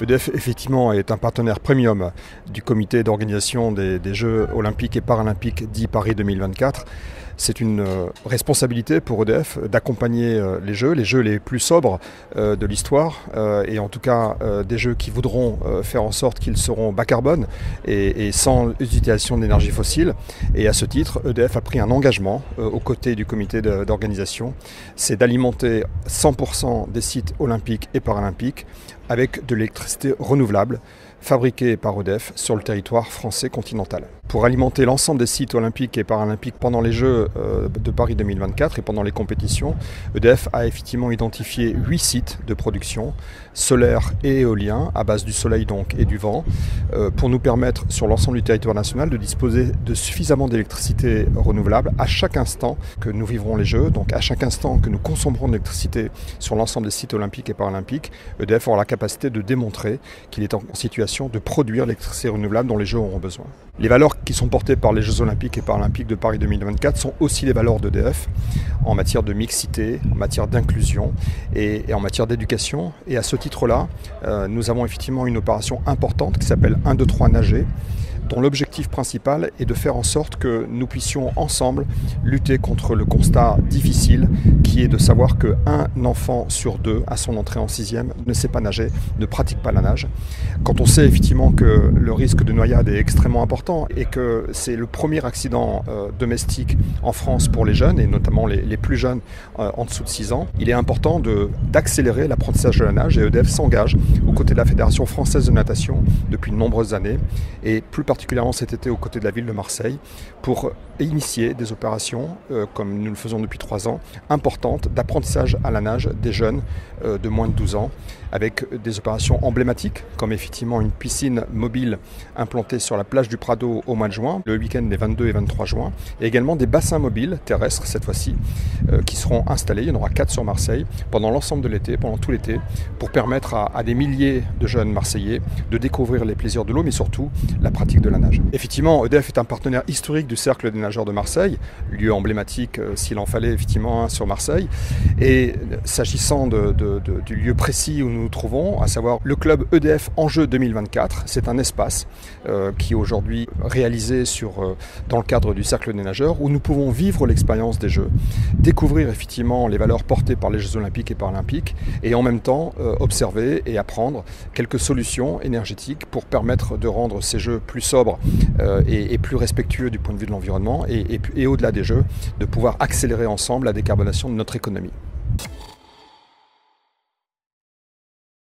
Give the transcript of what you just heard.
EDF, effectivement, est un partenaire premium du comité d'organisation des Jeux olympiques et paralympiques dits Paris 2024. C'est une responsabilité pour EDF d'accompagner les Jeux les plus sobres de l'histoire et en tout cas des Jeux qui voudront faire en sorte qu'ils seront bas carbone et sans utilisation d'énergie fossile. Et à ce titre, EDF a pris un engagement aux côtés du comité d'organisation, c'est d'alimenter 100% des sites olympiques et paralympiques avec de l'électricité renouvelable fabriquée par EDF sur le territoire français continental. Pour alimenter l'ensemble des sites olympiques et paralympiques pendant les Jeux de Paris 2024 et pendant les compétitions, EDF a effectivement identifié 8 sites de production solaire et éolien à base du soleil donc et du vent pour nous permettre sur l'ensemble du territoire national de disposer de suffisamment d'électricité renouvelable à chaque instant que nous vivrons les Jeux, donc à chaque instant que nous consommerons de l'électricité sur l'ensemble des sites olympiques et paralympiques, EDF aura la capacité de démontrer qu'il est en situation de produire l'électricité renouvelable dont les Jeux auront besoin. Les valeurs qui sont portées par les Jeux olympiques et paralympiques de Paris 2024 sont aussi les valeurs d'EDF en matière de mixité, en matière d'inclusion et en matière d'éducation. Et à ce titre-là, nous avons effectivement une opération importante qui s'appelle 1, 2, 3 nager, dont l'objectif principal est de faire en sorte que nous puissions ensemble lutter contre le constat difficile qui est de savoir qu'un enfant sur 2 à son entrée en 6e ne sait pas nager, ne pratique pas la nage. Quand on sait effectivement que le risque de noyade est extrêmement important et que c'est le premier accident domestique en France pour les jeunes et notamment les plus jeunes en dessous de 6 ans, il est important d'accélérer l'apprentissage de la nage et EDF s'engage aux côtés de la Fédération française de natation depuis de nombreuses années et plus particulièrement cet été aux côtés de la ville de Marseille, pour initier des opérations, comme nous le faisons depuis 3 ans, importantes d'apprentissage à la nage des jeunes de moins de 12 ans, avec des opérations emblématiques, comme effectivement une piscine mobile implantée sur la plage du Prado au mois de juin, le week-end des 22 et 23 juin, et également des bassins mobiles, terrestres cette fois-ci, qui seront installés, il y en aura 4 sur Marseille, pendant l'ensemble de l'été, pendant tout l'été, pour permettre à des milliers de jeunes Marseillais de découvrir les plaisirs de l'eau, mais surtout la pratique de la nage. Effectivement, EDF est un partenaire historique du Cercle des nageurs de Marseille, lieu emblématique s'il en fallait effectivement sur Marseille. Et s'agissant du lieu précis où nous nous trouvons, à savoir le club EDF Enjeux 2024, c'est un espace qui est aujourd'hui réalisé dans le cadre du Cercle des nageurs où nous pouvons vivre l'expérience des Jeux, découvrir effectivement les valeurs portées par les Jeux olympiques et paralympiques et en même temps observer et apprendre quelques solutions énergétiques pour permettre de rendre ces Jeux plus sobres et plus respectueux du point de vue de l'environnement et au-delà des Jeux, de pouvoir accélérer ensemble la décarbonation de notre économie.